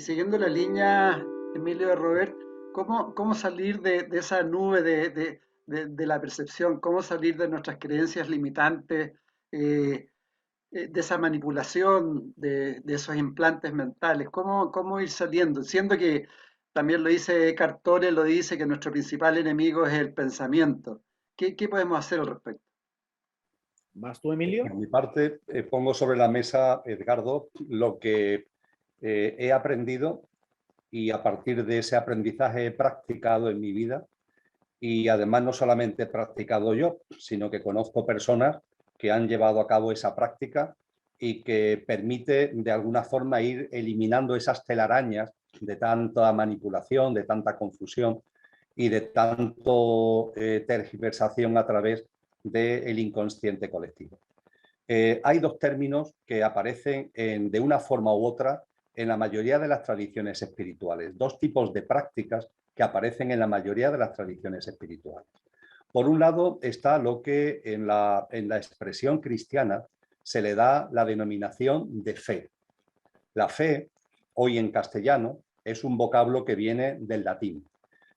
Y siguiendo la línea, Emilio de Robert, ¿cómo salir de esa nube de la percepción? ¿Cómo salir de nuestras creencias limitantes, eh, de esa manipulación, de esos implantes mentales? ¿Cómo ir saliendo? Siendo que también lo dice Eckhart Tolle, lo dice que nuestro principal enemigo es el pensamiento. ¿Qué podemos hacer al respecto? ¿Vas tú, Emilio? Por mi parte, pongo sobre la mesa, Edgardo, lo que he aprendido y a partir de ese aprendizaje he practicado en mi vida y además no solamente he practicado yo, sino que conozco personas que han llevado a cabo esa práctica y que permite de alguna forma ir eliminando esas telarañas de tanta manipulación, de tanta confusión y de tanto tergiversación a través del inconsciente colectivo. Hay dos términos que aparecen de una forma u otra en la mayoría de las tradiciones espirituales, dos tipos de prácticas que aparecen en la mayoría de las tradiciones espirituales. Por un lado está lo que en la expresión cristiana se le da la denominación de fe. La fe, hoy en castellano, es un vocablo que viene del latín.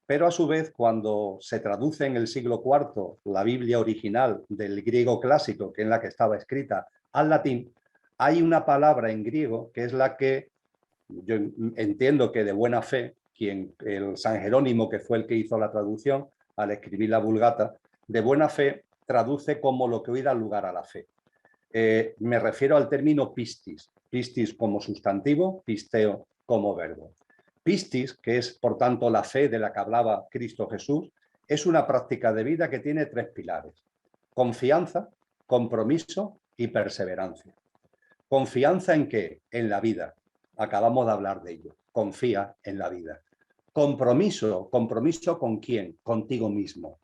Pero a su vez, cuando se traduce en el siglo IV la Biblia original del griego clásico, que es la que estaba escrita, al latín, hay una palabra en griego que es la que yo entiendo que de buena fe, el San Jerónimo, que fue el que hizo la traducción al escribir la Vulgata, de buena fe traduce como lo que hoy da lugar a la fe. Me refiero al término pistis, pistis como sustantivo, pisteo como verbo. Pistis, que es por tanto la fe de la que hablaba Cristo Jesús, es una práctica de vida que tiene tres pilares: confianza, compromiso y perseverancia. ¿Confianza en qué? En la vida. Acabamos de hablar de ello. Confía en la vida. Compromiso. ¿Compromiso con quién? Contigo mismo.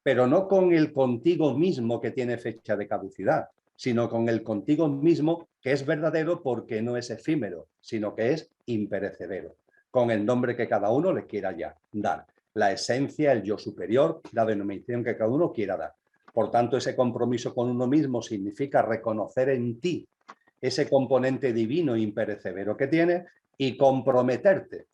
Pero no con el contigo mismo que tiene fecha de caducidad, sino con el contigo mismo que es verdadero porque no es efímero, sino que es imperecedero, con el nombre que cada uno le quiera ya dar, la esencia, el yo superior, la denominación que cada uno quiera dar. Por tanto, ese compromiso con uno mismo significa reconocer en ti ese componente divino imperecedero que tiene y comprometerte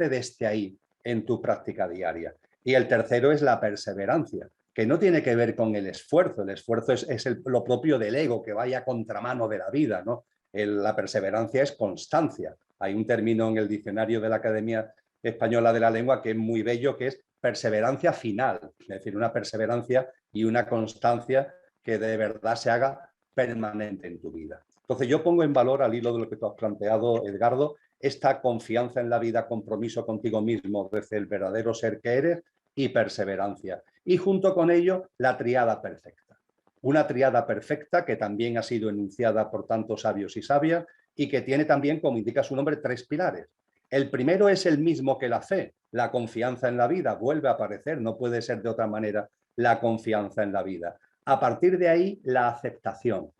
desde ahí en tu práctica diaria. Y el tercero es la perseverancia, que no tiene que ver con el esfuerzo es lo propio del ego, que vaya a contramano de la vida, ¿no? La perseverancia es constancia. Hay un término en el diccionario de la Academia Española de la Lengua que es muy bello, que es perseverancia final, es decir, una perseverancia y una constancia que de verdad se haga permanente en tu vida. Entonces yo pongo en valor, al hilo de lo que tú has planteado, Edgardo, esta confianza en la vida, compromiso contigo mismo desde el verdadero ser que eres y perseverancia. Y junto con ello, la triada perfecta. Una triada perfecta que también ha sido enunciada por tantos sabios y sabias y que tiene también, como indica su nombre, tres pilares. El primero es el mismo que la fe, la confianza en la vida, vuelve a aparecer, no puede ser de otra manera, la confianza en la vida. A partir de ahí, la aceptación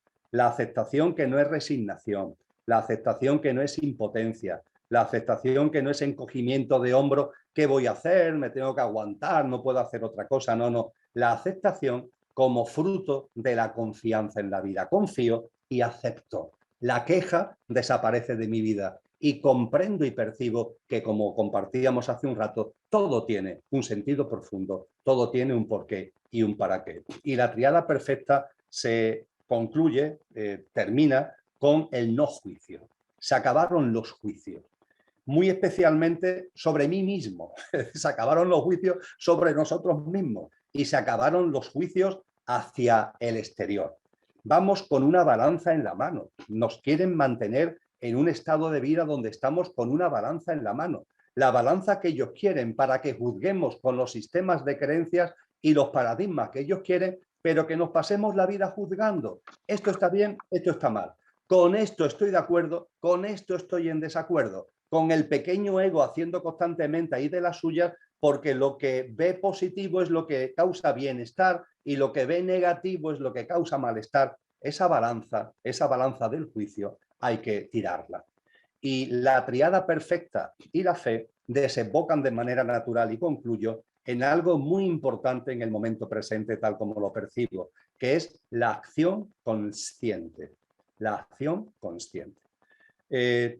que no es resignación, la aceptación que no es impotencia, la aceptación que no es encogimiento de hombro, ¿qué voy a hacer? Me tengo que aguantar, no puedo hacer otra cosa, no. La aceptación como fruto de la confianza en la vida. Confío y acepto. La queja desaparece de mi vida y comprendo y percibo que, como compartíamos hace un rato, todo tiene un sentido profundo, todo tiene un porqué y un para qué. Y la triada perfecta se concluye, termina con el no juicio. Se acabaron los juicios, muy especialmente sobre mí mismo. Se acabaron los juicios sobre nosotros mismos y se acabaron los juicios hacia el exterior. Vamos con una balanza en la mano. Nos quieren mantener en un estado de vida donde estamos con una balanza en la mano. La balanza que ellos quieren para que juzguemos con los sistemas de creencias y los paradigmas que ellos quieren, pero que nos pasemos la vida juzgando. Esto está bien, esto está mal. Con esto estoy de acuerdo, con esto estoy en desacuerdo. Con el pequeño ego haciendo constantemente ahí de las suyas, porque lo que ve positivo es lo que causa bienestar y lo que ve negativo es lo que causa malestar. Esa balanza del juicio hay que tirarla. Y la triada perfecta y la fe desembocan de manera natural, y concluyo, en algo muy importante en el momento presente, tal como lo percibo, que es la acción consciente. La acción consciente.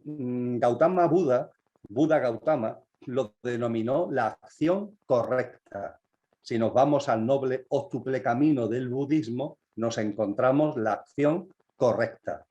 Gautama Buda Buda Gautama lo denominó la acción correcta. Si nos vamos al noble óctuple camino del budismo, nos encontramos la acción correcta.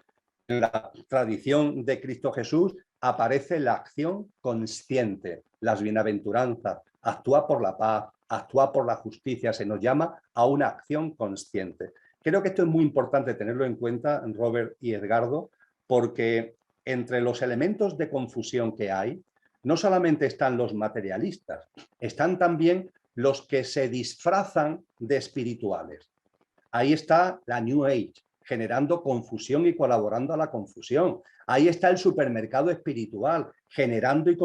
En la tradición de Cristo Jesús aparece la acción consciente, las bienaventuranzas, actúa por la paz, actúa por la justicia, se nos llama a una acción consciente. Creo que esto es muy importante tenerlo en cuenta, Robert y Edgardo, porque entre los elementos de confusión que hay, no solamente están los materialistas, están también los que se disfrazan de espirituales. Ahí está la New Age, generando confusión y colaborando a la confusión. Ahí está el supermercado espiritual, generando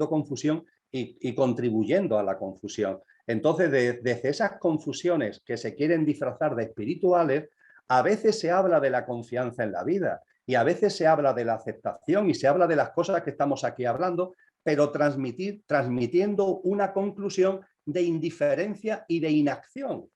confusión y contribuyendo a la confusión. Entonces, desde esas confusiones que se quieren disfrazar de espirituales, a veces se habla de la confianza en la vida y a veces se habla de la aceptación y se habla de las cosas que estamos aquí hablando, pero transmitiendo una conclusión de indiferencia y de inacción.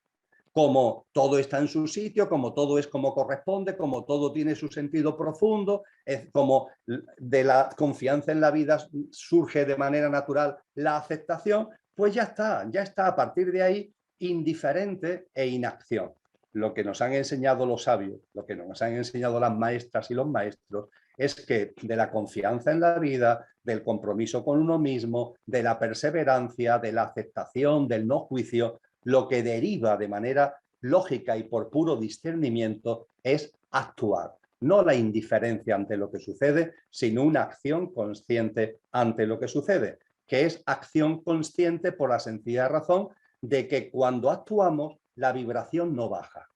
Como todo está en su sitio, como todo es como corresponde, como todo tiene su sentido profundo, es como de la confianza en la vida surge de manera natural la aceptación, pues ya está a partir de ahí indiferente e inacción. Lo que nos han enseñado los sabios, lo que nos han enseñado las maestras y los maestros, es que de la confianza en la vida, del compromiso con uno mismo, de la perseverancia, de la aceptación, del no juicio, lo que deriva de manera lógica y por puro discernimiento es actuar. No la indiferencia ante lo que sucede, sino una acción consciente ante lo que sucede, que es acción consciente por la sencilla razón de que cuando actuamos, la vibración no baja.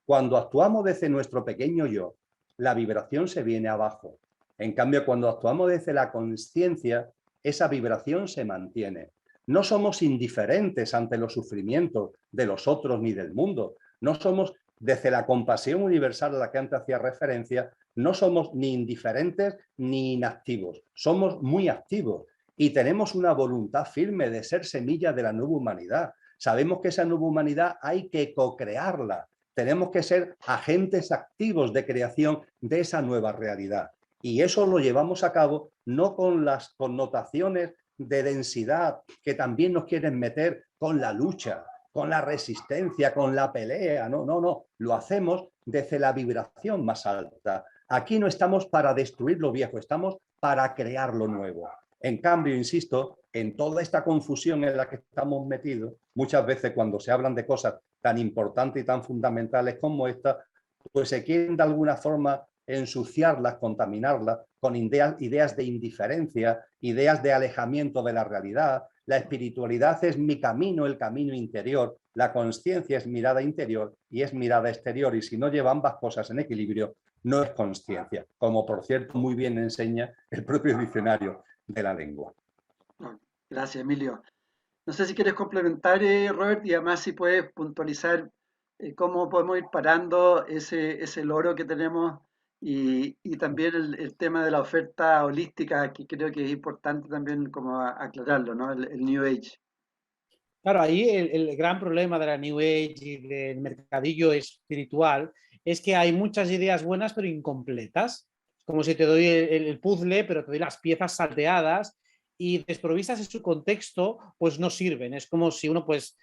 Cuando actuamos desde nuestro pequeño yo, la vibración se viene abajo. En cambio, cuando actuamos desde la consciencia, esa vibración se mantiene. No somos indiferentes ante los sufrimientos de los otros ni del mundo. No somos, desde la compasión universal a la que antes hacía referencia, no somos ni indiferentes ni inactivos. Somos muy activos y tenemos una voluntad firme de ser semilla de la nueva humanidad. Sabemos que esa nueva humanidad hay que co-crearla. Tenemos que ser agentes activos de creación de esa nueva realidad. Y eso lo llevamos a cabo no con las connotaciones de densidad que también nos quieren meter con la lucha, con la resistencia, con la pelea. No. Lo hacemos desde la vibración más alta. Aquí no estamos para destruir lo viejo, estamos para crear lo nuevo. En cambio, insisto, en toda esta confusión en la que estamos metidos, muchas veces cuando se hablan de cosas tan importantes y tan fundamentales como esta, pues se quieren de alguna forma ensuciarlas, contaminarlas con ideas de indiferencia, ideas de alejamiento de la realidad. La espiritualidad es mi camino, el camino interior. La consciencia es mirada interior y es mirada exterior. Y si no lleva ambas cosas en equilibrio, no es consciencia, como por cierto muy bien enseña el propio diccionario de la lengua. Gracias, Emilio. No sé si quieres complementar, Robert, y además si puedes puntualizar cómo podemos ir parando ese loro que tenemos y también el tema de la oferta holística, que creo que es importante también como aclararlo, ¿no? El New Age. Claro, ahí el gran problema de la New Age y del mercadillo espiritual es que hay muchas ideas buenas pero incompletas. Como si te doy el puzzle, pero te doy las piezas salteadas y desprovistas en su contexto, pues no sirven. Es como si uno pues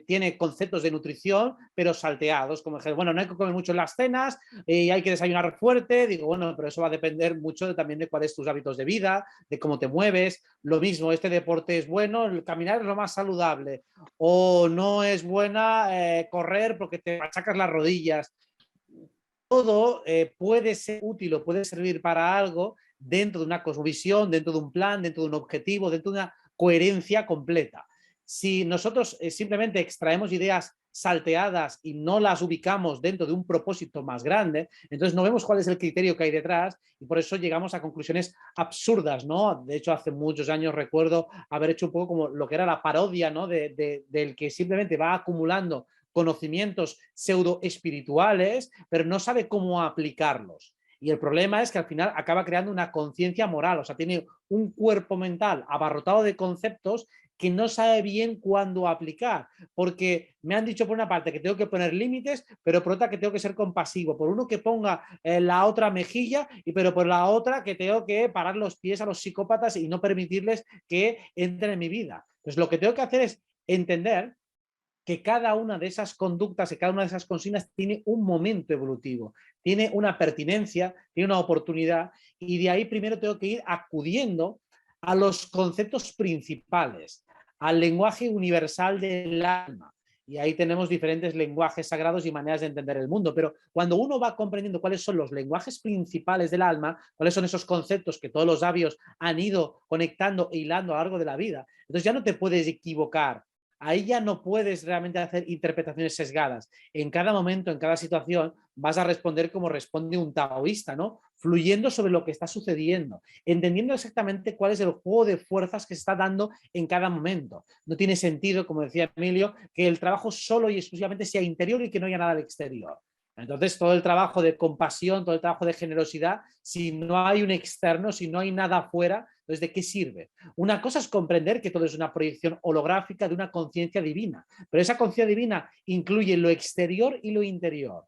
tiene conceptos de nutrición, pero salteados, como decir, bueno, no hay que comer mucho en las cenas y hay que desayunar fuerte. Digo, bueno, pero eso va a depender mucho también de cuáles tus hábitos de vida, de cómo te mueves. Lo mismo, este deporte es bueno, el caminar es lo más saludable, o no es buena correr porque te machacas las rodillas. Todo puede ser útil o puede servir para algo dentro de una cosmovisión, dentro de un plan, dentro de un objetivo, dentro de una coherencia completa. Si nosotros simplemente extraemos ideas salteadas y no las ubicamos dentro de un propósito más grande, entonces no vemos cuál es el criterio que hay detrás y por eso llegamos a conclusiones absurdas, ¿no? De hecho, hace muchos años recuerdo haber hecho un poco como lo que era la parodia, ¿no? Del que simplemente va acumulando conocimientos pseudo espirituales, pero no sabe cómo aplicarlos. Y el problema es que al final acaba creando una conciencia moral, o sea, tiene un cuerpo mental abarrotado de conceptos que no sabe bien cuándo aplicar, porque me han dicho por una parte que tengo que poner límites, pero por otra que tengo que ser compasivo, por uno que ponga la otra mejilla, pero por la otra que tengo que parar los pies a los psicópatas y no permitirles que entren en mi vida. Entonces lo que tengo que hacer es entender que cada una de esas conductas y cada una de esas consignas tiene un momento evolutivo, tiene una pertinencia, tiene una oportunidad, y de ahí primero tengo que ir acudiendo a los conceptos principales, al lenguaje universal del alma. Y ahí tenemos diferentes lenguajes sagrados y maneras de entender el mundo. Pero cuando uno va comprendiendo cuáles son los lenguajes principales del alma, cuáles son esos conceptos que todos los sabios han ido conectando e hilando a lo largo de la vida, entonces ya no te puedes equivocar. Ahí ya no puedes realmente hacer interpretaciones sesgadas. En cada momento, en cada situación, vas a responder como responde un taoísta, ¿no? Fluyendo sobre lo que está sucediendo, entendiendo exactamente cuál es el juego de fuerzas que se está dando en cada momento. No tiene sentido, como decía Emilio, que el trabajo solo y exclusivamente sea interior y que no haya nada al exterior. Entonces, todo el trabajo de compasión, todo el trabajo de generosidad, si no hay un externo, si no hay nada afuera, entonces, ¿de qué sirve? Una cosa es comprender que todo es una proyección holográfica de una conciencia divina, pero esa conciencia divina incluye lo exterior y lo interior.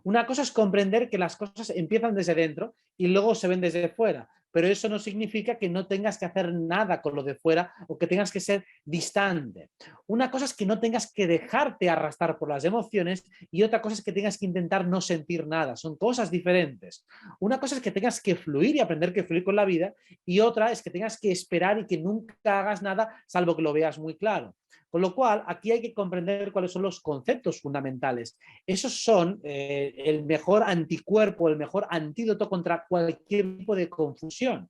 Una cosa es comprender que las cosas empiezan desde dentro y luego se ven desde fuera, pero eso no significa que no tengas que hacer nada con lo de fuera o que tengas que ser distante. Una cosa es que no tengas que dejarte arrastrar por las emociones y otra cosa es que tengas que intentar no sentir nada. Son cosas diferentes. Una cosa es que tengas que fluir y aprender que fluir con la vida, y otra es que tengas que esperar y que nunca hagas nada salvo que lo veas muy claro. Con lo cual, aquí hay que comprender cuáles son los conceptos fundamentales. Esos son el mejor anticuerpo, el mejor antídoto contra cualquier tipo de confusión.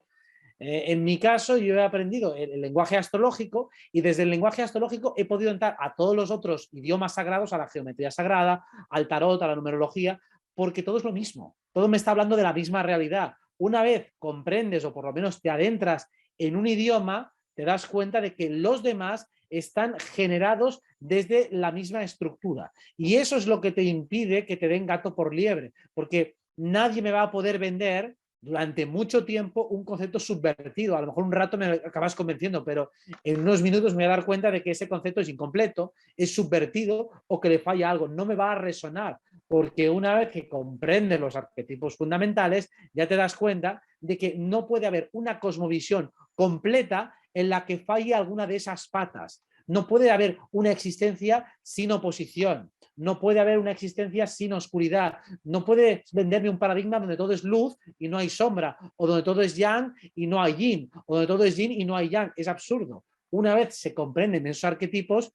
En mi caso, yo he aprendido el lenguaje astrológico, y desde el lenguaje astrológico he podido entrar a todos los otros idiomas sagrados, a la geometría sagrada, al tarot, a la numerología, porque todo es lo mismo. Todo me está hablando de la misma realidad. Una vez comprendes o por lo menos te adentras en un idioma, te das cuenta de que los demás están generados desde la misma estructura. Y eso es lo que te impide que te den gato por liebre, porque nadie me va a poder vender durante mucho tiempo un concepto subvertido. A lo mejor un rato me acabas convenciendo, pero en unos minutos me voy a dar cuenta de que ese concepto es incompleto, es subvertido o que le falla algo. No me va a resonar, porque una vez que comprendes los arquetipos fundamentales, ya te das cuenta de que no puede haber una cosmovisión completa en la que falle alguna de esas patas. No puede haber una existencia sin oposición. No puede haber una existencia sin oscuridad. No puede venderme un paradigma donde todo es luz y no hay sombra, o donde todo es yang y no hay yin, o donde todo es yin y no hay yang. Es absurdo. Una vez se comprenden esos arquetipos,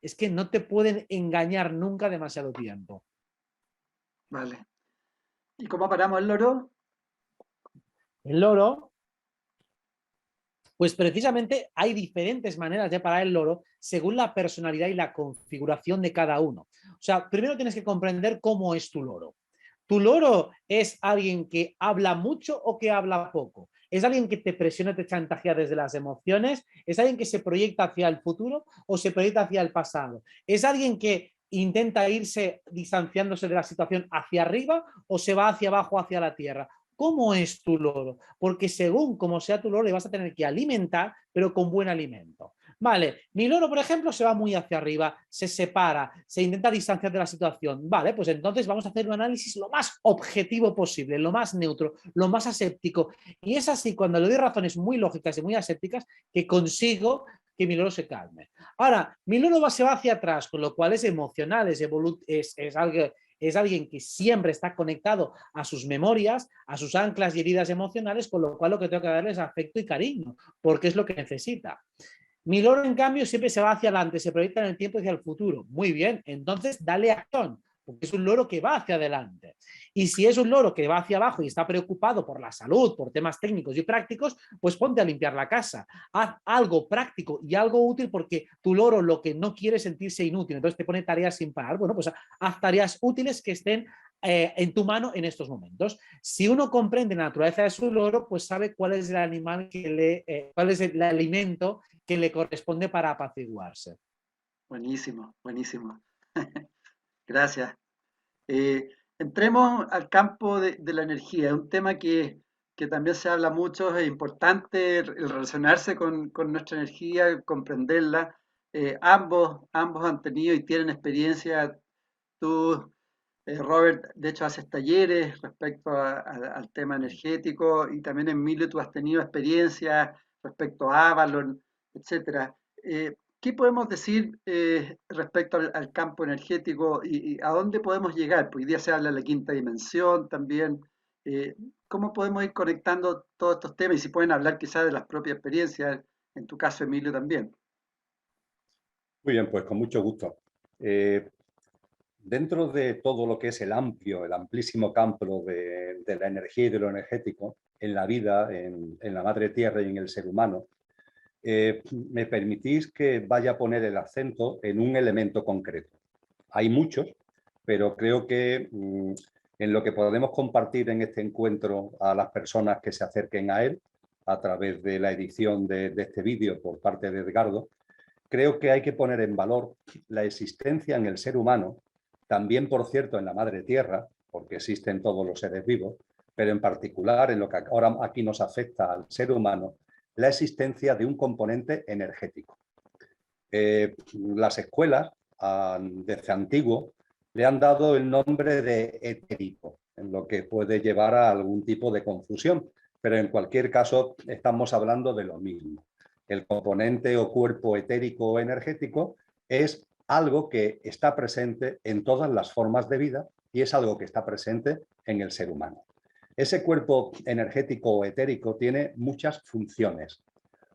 es que no te pueden engañar nunca demasiado tiempo. Vale. ¿Y cómo paramos el loro? El loro, pues precisamente hay diferentes maneras de parar el loro según la personalidad y la configuración de cada uno. O sea, primero tienes que comprender cómo es tu loro. ¿Tu loro es alguien que habla mucho o que habla poco? ¿Es alguien que te presiona, te chantajea desde las emociones? ¿Es alguien que se proyecta hacia el futuro o se proyecta hacia el pasado? ¿Es alguien que intenta irse distanciándose de la situación hacia arriba o se va hacia abajo, hacia la tierra? ¿Cómo es tu loro? Porque según cómo sea tu loro, le vas a tener que alimentar, pero con buen alimento. Vale, mi loro, por ejemplo, se va muy hacia arriba, se separa, se intenta distanciar de la situación. Vale, pues entonces vamos a hacer un análisis lo más objetivo posible, lo más neutro, lo más aséptico. Y es así, cuando le doy razones muy lógicas y muy asépticas, que consigo que mi loro se calme. Ahora, mi loro se va hacia atrás, con lo cual es emocional, es alguien que siempre está conectado a sus memorias, a sus anclas y heridas emocionales, con lo cual lo que tengo que darle es afecto y cariño, porque es lo que necesita. Mi loro, en cambio, siempre se va hacia adelante, se proyecta en el tiempo y hacia el futuro. Muy bien, entonces dale acción, porque es un loro que va hacia adelante. Y si es un loro que va hacia abajo y está preocupado por la salud, por temas técnicos y prácticos, pues ponte a limpiar la casa. Haz algo práctico y algo útil, porque tu loro lo que no quiere es sentirse inútil, entonces te pone tareas sin parar. Bueno, pues haz tareas útiles que estén en tu mano en estos momentos. Si uno comprende la naturaleza de su loro, pues sabe cuál es el animal cuál es el alimento que le corresponde para apaciguarse. Buenísimo, buenísimo. Gracias. Entremos al campo de la energía, un tema que que también se habla mucho, es importante el relacionarse con nuestra energía, comprenderla. Ambos han tenido y tienen experiencia. Tú, Robert, de hecho haces talleres respecto al tema energético y también Emilio, tú has tenido experiencia respecto a Avalon, etcétera. ¿Qué podemos decir respecto al campo energético y a dónde podemos llegar? Pues hoy día se habla de la quinta dimensión también. Eh, ¿Cómo podemos ir conectando todos estos temas? Y si pueden hablar quizás de las propias experiencias, en tu caso, Emilio, también. Muy bien, pues con mucho gusto. Eh, Dentro de todo lo que es el amplísimo campo de la energía y de lo energético en la vida, en la madre tierra y en el ser humano, me permitís que vaya a poner el acento en un elemento concreto. Hay muchos, pero creo que en lo que podemos compartir en este encuentro a las personas que se acerquen a él, a través de la edición de este vídeo por parte de Edgardo, creo que hay que poner en valor la existencia en el ser humano, también, por cierto, en la madre tierra, porque existen todos los seres vivos, pero en particular en lo que ahora aquí nos afecta al ser humano, la existencia de un componente energético. Las escuelas, desde antiguo, le han dado el nombre de etérico, en lo que puede llevar a algún tipo de confusión, pero en cualquier caso estamos hablando de lo mismo. El componente o cuerpo etérico o energético es algo que está presente en todas las formas de vida y es algo que está presente en el ser humano. Ese cuerpo energético o etérico tiene muchas funciones.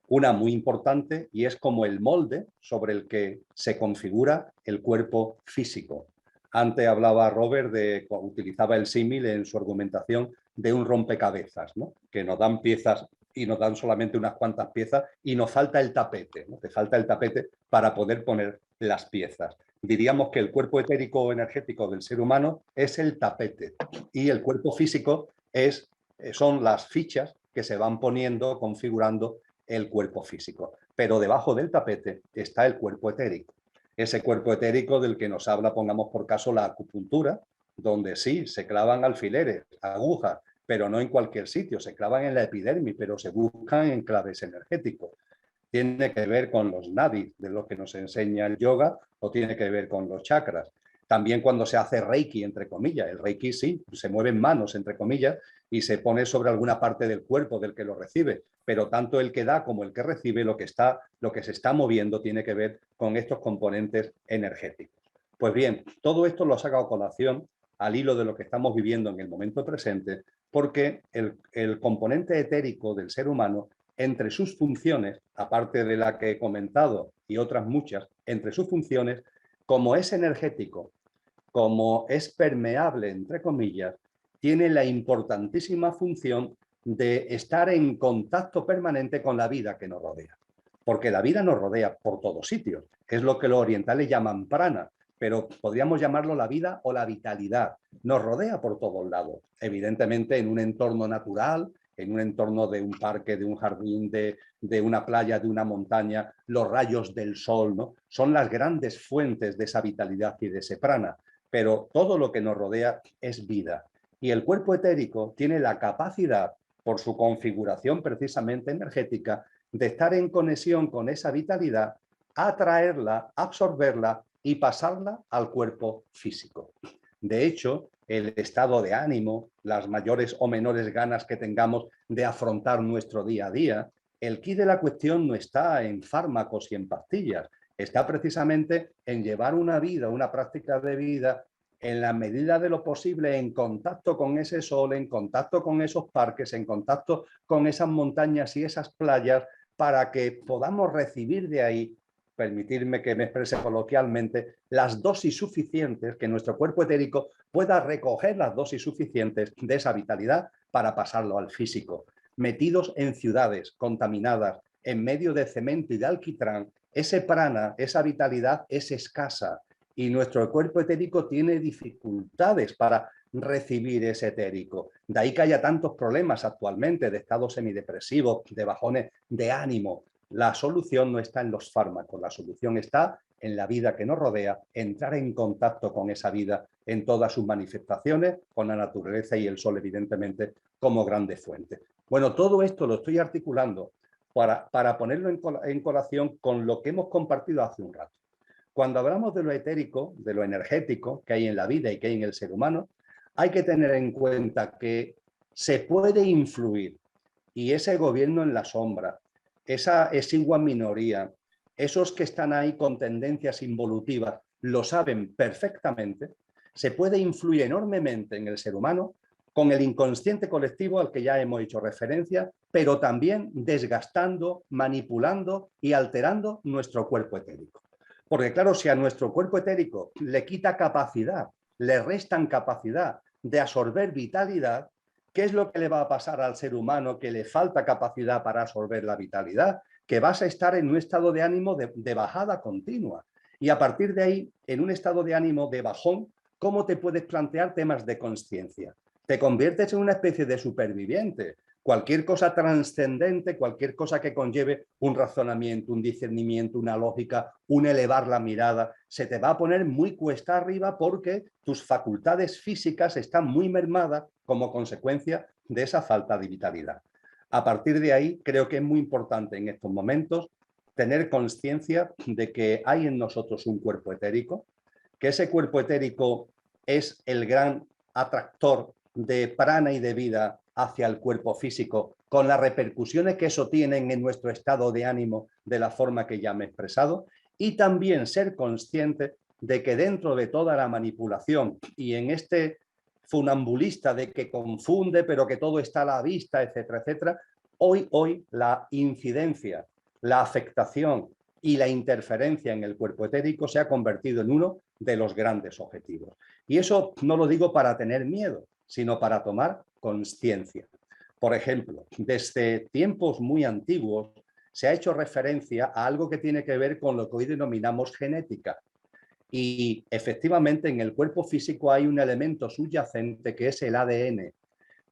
Una muy importante y es como el molde sobre el que se configura el cuerpo físico. Antes hablaba Robert utilizaba el símil en su argumentación de un rompecabezas, ¿no? Que nos dan piezas y nos dan solamente unas cuantas piezas y nos falta el tapete, ¿no? Te falta el tapete para poder poner las piezas. Diríamos que el cuerpo etérico o energético del ser humano es el tapete y el cuerpo físico son las fichas que se van poniendo, configurando el cuerpo físico. Pero debajo del tapete está el cuerpo etérico. Ese cuerpo etérico del que nos habla, pongamos por caso, la acupuntura, donde sí, se clavan alfileres, agujas, pero no en cualquier sitio, se clavan en la epidermis, pero se buscan enclaves energéticos. Tiene que ver con los nadis, de los que nos enseña el yoga, o tiene que ver con los chakras. También cuando se hace reiki, entre comillas, el reiki sí, se mueven manos, entre comillas, y se pone sobre alguna parte del cuerpo del que lo recibe, pero tanto el que da como el que recibe, lo que se está moviendo tiene que ver con estos componentes energéticos. Pues bien, todo esto lo saca a colación al hilo de lo que estamos viviendo en el momento presente, porque el componente etérico del ser humano, entre sus funciones, aparte de la que he comentado y otras muchas, entre sus funciones, como es energético, como es permeable, entre comillas, tiene la importantísima función de estar en contacto permanente con la vida que nos rodea. Porque la vida nos rodea por todos sitios. Es lo que los orientales llaman prana, pero podríamos llamarlo la vida o la vitalidad. Nos rodea por todos lados. Evidentemente en un entorno natural, en un entorno de un parque, de un jardín, de una playa, de una montaña, los rayos del sol, ¿no? Son las grandes fuentes de esa vitalidad y de ese prana. Pero todo lo que nos rodea es vida. Y el cuerpo etérico tiene la capacidad, por su configuración precisamente energética, de estar en conexión con esa vitalidad, atraerla, absorberla y pasarla al cuerpo físico. De hecho, el estado de ánimo, las mayores o menores ganas que tengamos de afrontar nuestro día a día, el quid de la cuestión no está en fármacos y en pastillas, está precisamente en llevar una vida, una práctica de vida en la medida de lo posible en contacto con ese sol, en contacto con esos parques, en contacto con esas montañas y esas playas, para que podamos recibir de ahí, permitirme que me exprese coloquialmente, las dosis suficientes, que nuestro cuerpo etérico pueda recoger las dosis suficientes de esa vitalidad para pasarlo al físico. Metidos en ciudades contaminadas, en medio de cemento y de alquitrán, ese prana, esa vitalidad es escasa y nuestro cuerpo etérico tiene dificultades para recibir ese etérico. De ahí que haya tantos problemas actualmente de estados semidepresivos, de bajones de ánimo, La solución no está en los fármacos, la solución está en la vida que nos rodea, entrar en contacto con esa vida en todas sus manifestaciones, con la naturaleza y el sol, evidentemente, como grande fuente. Bueno, todo esto lo estoy articulando para ponerlo en colación con lo que hemos compartido hace un rato. Cuando hablamos de lo etérico, de lo energético que hay en la vida y que hay en el ser humano, hay que tener en cuenta que se puede influir, y ese gobierno en la sombra, esa exigua minoría, esos que están ahí con tendencias involutivas, lo saben perfectamente, se puede influir enormemente en el ser humano con el inconsciente colectivo al que ya hemos hecho referencia, pero también desgastando, manipulando y alterando nuestro cuerpo etérico. Porque claro, si a nuestro cuerpo etérico le quita capacidad, le restan capacidad de absorber vitalidad, ¿qué es lo que le va a pasar al ser humano que le falta capacidad para absorber la vitalidad? Que vas a estar en un estado de ánimo de bajada continua. Y a partir de ahí, en un estado de ánimo de bajón, ¿cómo te puedes plantear temas de conciencia? Te conviertes en una especie de superviviente. Cualquier cosa trascendente, cualquier cosa que conlleve un razonamiento, un discernimiento, una lógica, un elevar la mirada, se te va a poner muy cuesta arriba porque tus facultades físicas están muy mermadas como consecuencia de esa falta de vitalidad. A partir de ahí, creo que es muy importante en estos momentos tener conciencia de que hay en nosotros un cuerpo etérico, que ese cuerpo etérico es el gran atractor de prana y de vida hacia el cuerpo físico, con las repercusiones que eso tiene en nuestro estado de ánimo de la forma que ya me he expresado, y también ser consciente de que dentro de toda la manipulación y en este funambulista de que confunde, pero que todo está a la vista, etcétera, etcétera, hoy la incidencia, la afectación y la interferencia en el cuerpo etérico se ha convertido en uno de los grandes objetivos. Y eso no lo digo para tener miedo, sino para tomar conciencia. Por ejemplo, desde tiempos muy antiguos se ha hecho referencia a algo que tiene que ver con lo que hoy denominamos genética. Y efectivamente en el cuerpo físico hay un elemento subyacente que es el ADN.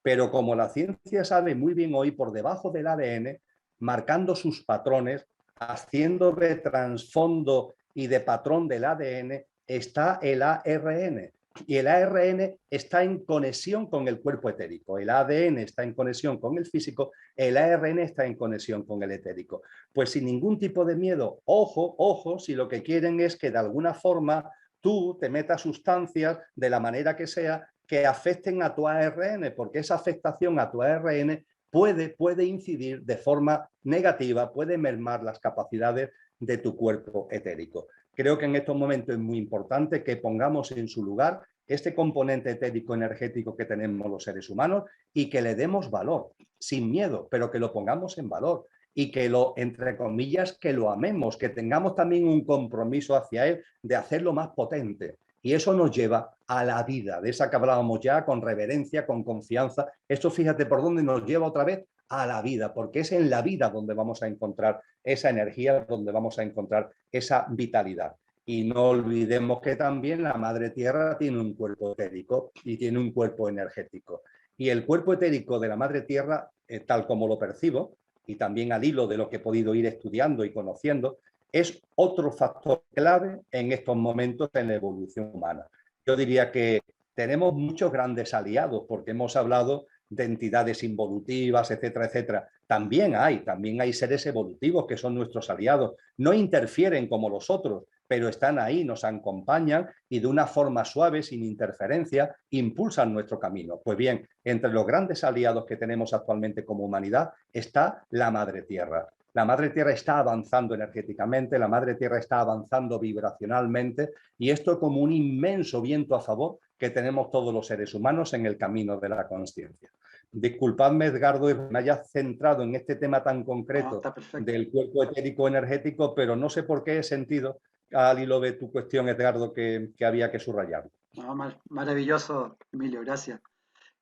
Pero como la ciencia sabe muy bien hoy, por debajo del ADN, marcando sus patrones, haciendo de trasfondo y de patrón del ADN, está el ARN. Y el ARN está en conexión con el cuerpo etérico. El ADN está en conexión con el físico, el ARN está en conexión con el etérico. Pues sin ningún tipo de miedo, ojo, ojo, si lo que quieren es que de alguna forma tú te metas sustancias de la manera que sea que afecten a tu ARN, porque esa afectación a tu ARN puede incidir de forma negativa, puede mermar las capacidades de tu cuerpo etérico. Creo que en estos momentos es muy importante que pongamos en su lugar este componente etérico energético que tenemos los seres humanos y que le demos valor, sin miedo, pero que lo pongamos en valor y que lo, entre comillas, que lo amemos, que tengamos también un compromiso hacia él de hacerlo más potente. Y eso nos lleva a la vida, de esa que hablábamos ya, con reverencia, con confianza. Esto, fíjate por dónde nos lleva otra vez a la vida, porque es en la vida donde vamos a encontrar esa energía, donde vamos a encontrar esa vitalidad. Y no olvidemos que también la Madre Tierra tiene un cuerpo etérico y tiene un cuerpo energético. Y el cuerpo etérico de la Madre Tierra, tal como lo percibo, y también al hilo de lo que he podido ir estudiando y conociendo, es otro factor clave en estos momentos en la evolución humana. Yo diría que tenemos muchos grandes aliados, porque hemos hablado de entidades involutivas, etcétera, etcétera. También hay seres evolutivos que son nuestros aliados. No interfieren como los otros, pero están ahí, nos acompañan y de una forma suave, sin interferencia, impulsan nuestro camino. Pues bien, entre los grandes aliados que tenemos actualmente como humanidad está la Madre Tierra. La Madre Tierra está avanzando energéticamente, la Madre Tierra está avanzando vibracionalmente y esto es como un inmenso viento a favor que tenemos todos los seres humanos en el camino de la consciencia. Disculpadme, Edgardo, me haya centrado en este tema tan concreto del cuerpo etérico energético, pero no sé por qué he sentido al hilo de tu cuestión, Edgardo, que había que subrayar. No, maravilloso, Emilio, gracias.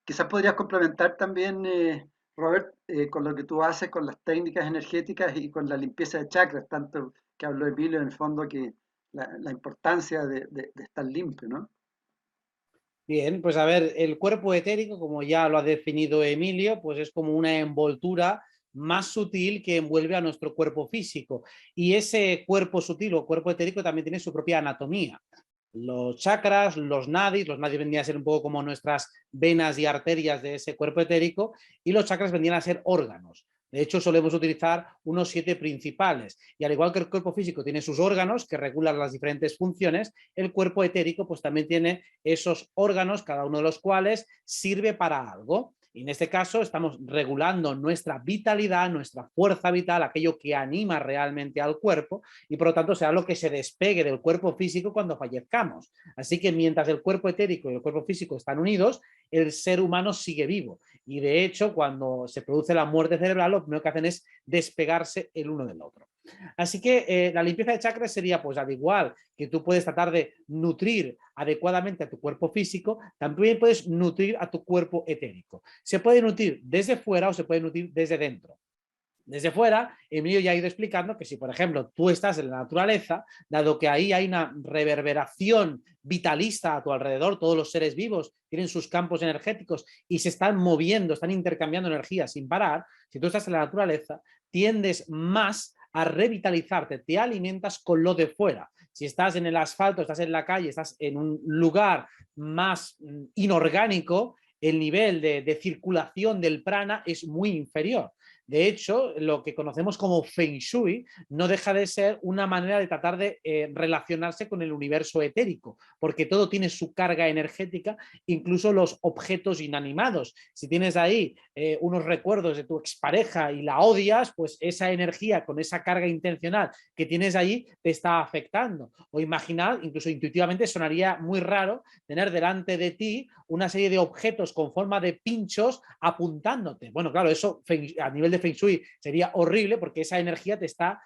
Quizás podrías complementar también, Robert, con lo que tú haces con las técnicas energéticas y con la limpieza de chakras, tanto que habló Emilio en el fondo, que la importancia de estar limpio, ¿no? Bien, pues a ver, el cuerpo etérico, como ya lo ha definido Emilio, pues es como una envoltura más sutil que envuelve a nuestro cuerpo físico. Y ese cuerpo sutil o cuerpo etérico también tiene su propia anatomía. Los chakras, los nadis vendrían a ser un poco como nuestras venas y arterias de ese cuerpo etérico, y los chakras vendrían a ser órganos. De hecho, solemos utilizar unos 7 principales. Y al igual que el cuerpo físico tiene sus órganos que regulan las diferentes funciones, el cuerpo etérico pues también tiene esos órganos, cada uno de los cuales sirve para algo. Y en este caso estamos regulando nuestra vitalidad, nuestra fuerza vital, aquello que anima realmente al cuerpo, y por lo tanto será lo que se despegue del cuerpo físico cuando fallezcamos. Así que mientras el cuerpo etérico y el cuerpo físico están unidos, el ser humano sigue vivo. Y de hecho, cuando se produce la muerte cerebral, lo primero que hacen es despegarse el uno del otro. Así que la limpieza de chakras sería, pues al igual que tú puedes tratar de nutrir adecuadamente a tu cuerpo físico, también puedes nutrir a tu cuerpo etérico. Se puede nutrir desde fuera o se puede nutrir desde dentro. Desde fuera, Emilio ya ha ido explicando que si, por ejemplo, tú estás en la naturaleza, dado que ahí hay una reverberación vitalista a tu alrededor, todos los seres vivos tienen sus campos energéticos y se están moviendo, están intercambiando energía sin parar, si tú estás en la naturaleza, tiendes más a revitalizarte, te alimentas con lo de fuera. Si estás en el asfalto, estás en la calle, estás en un lugar más inorgánico, el nivel de circulación del prana es muy inferior. De hecho, lo que conocemos como Feng Shui no deja de ser una manera de tratar de relacionarse con el universo etérico, porque todo tiene su carga energética, incluso los objetos inanimados. Si tienes ahí unos recuerdos de tu expareja y la odias, pues esa energía con esa carga intencional que tienes ahí te está afectando. O imaginad, incluso intuitivamente sonaría muy raro tener delante de ti una serie de objetos con forma de pinchos apuntándote. Bueno, claro, eso a nivel de Feng Shui sería horrible porque esa energía te está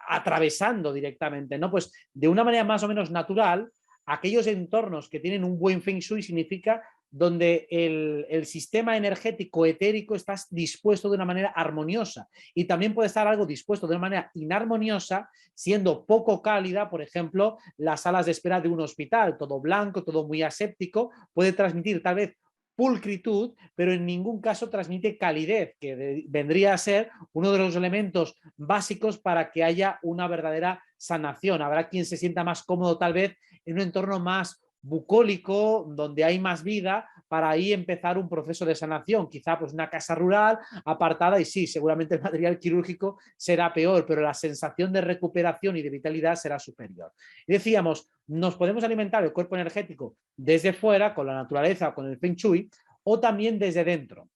atravesando directamente, ¿no? Pues de una manera más o menos natural, aquellos entornos que tienen un buen Feng Shui significa donde el sistema energético etérico está dispuesto de una manera armoniosa, y también puede estar algo dispuesto de una manera inarmoniosa, siendo poco cálida. Por ejemplo, las salas de espera de un hospital, todo blanco, todo muy aséptico, puede transmitir tal vez pulcritud, pero en ningún caso transmite calidez, que vendría a ser uno de los elementos básicos para que haya una verdadera sanación. Habrá quien se sienta más cómodo tal vez en un entorno más bucólico, donde hay más vida, para ahí empezar un proceso de sanación. Quizá pues una casa rural apartada, y sí, seguramente el material quirúrgico será peor, pero la sensación de recuperación y de vitalidad será superior. Y decíamos, nos podemos alimentar el cuerpo energético desde fuera, con la naturaleza, con el Feng Shui, o también desde dentro.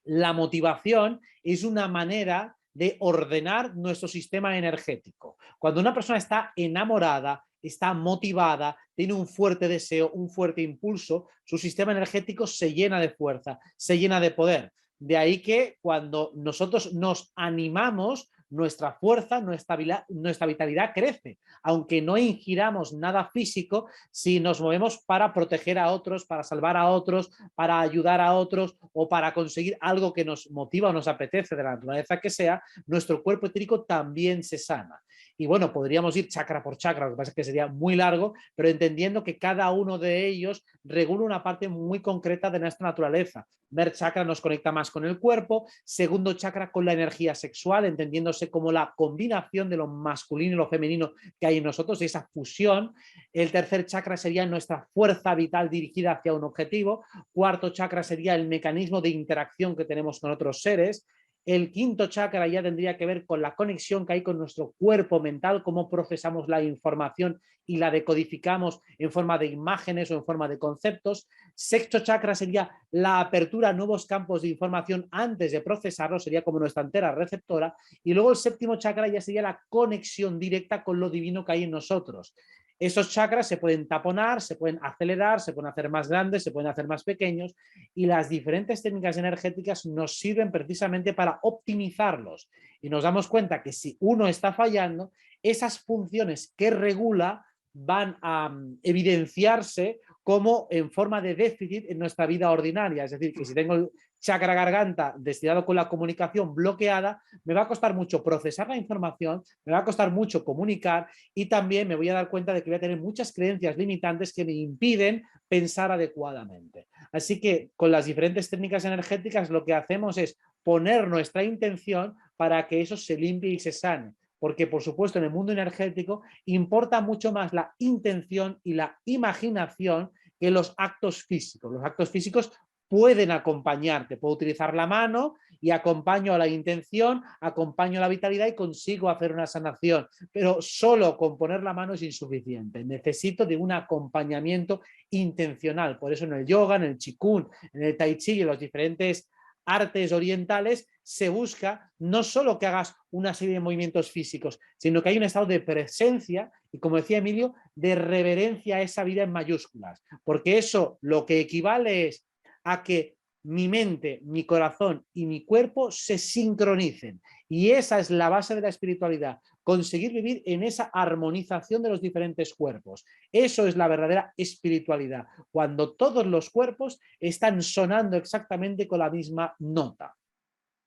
La motivación es una manera de ordenar nuestro sistema energético. Cuando una persona está enamorada, está motivada, tiene un fuerte deseo, un fuerte impulso, su sistema energético se llena de fuerza, se llena de poder. De ahí que cuando nosotros nos animamos, nuestra fuerza, nuestra vitalidad crece. Aunque no ingiramos nada físico, si nos movemos para proteger a otros, para salvar a otros, para ayudar a otros o para conseguir algo que nos motiva o nos apetece, de la naturaleza que sea, nuestro cuerpo etérico también se sana. Y bueno, podríamos ir chakra por chakra, lo que pasa es que sería muy largo, pero entendiendo que cada uno de ellos regula una parte muy concreta de nuestra naturaleza. Primer chakra nos conecta más con el cuerpo, segundo chakra con la energía sexual, entendiéndose como la combinación de lo masculino y lo femenino que hay en nosotros, esa fusión. El tercer chakra sería nuestra fuerza vital dirigida hacia un objetivo. Cuarto chakra sería el mecanismo de interacción que tenemos con otros seres. El quinto chakra ya tendría que ver con la conexión que hay con nuestro cuerpo mental, cómo procesamos la información y la decodificamos en forma de imágenes o en forma de conceptos. Sexto chakra sería la apertura a nuevos campos de información antes de procesarlo, sería como nuestra antena receptora. Y luego el séptimo chakra ya sería la conexión directa con lo divino que hay en nosotros. Esos chakras se pueden taponar, se pueden acelerar, se pueden hacer más grandes, se pueden hacer más pequeños, y las diferentes técnicas energéticas nos sirven precisamente para optimizarlos. Y nos damos cuenta que si uno está fallando, esas funciones que regula van a evidenciarse como en forma de déficit en nuestra vida ordinaria. Es decir, que si tengo el chakra garganta destinado con la comunicación bloqueada, me va a costar mucho procesar la información, me va a costar mucho comunicar, y también me voy a dar cuenta de que voy a tener muchas creencias limitantes que me impiden pensar adecuadamente. Así que con las diferentes técnicas energéticas lo que hacemos es poner nuestra intención para que eso se limpie y se sane. Porque, por supuesto, en el mundo energético importa mucho más la intención y la imaginación que los actos físicos. Los actos físicos pueden acompañarte, puedo utilizar la mano y acompaño a la intención, acompaño a la vitalidad y consigo hacer una sanación, pero solo con poner la mano es insuficiente, necesito de un acompañamiento intencional. Por eso en el yoga, en el qigong, en el tai chi y en los diferentes artes orientales se busca no solo que hagas una serie de movimientos físicos, sino que hay un estado de presencia y, como decía Emilio, de reverencia a esa vida en mayúsculas, porque eso lo que equivale es a que mi mente, mi corazón y mi cuerpo se sincronicen. Y esa es la base de la espiritualidad, conseguir vivir en esa armonización de los diferentes cuerpos. Eso es la verdadera espiritualidad, cuando todos los cuerpos están sonando exactamente con la misma nota.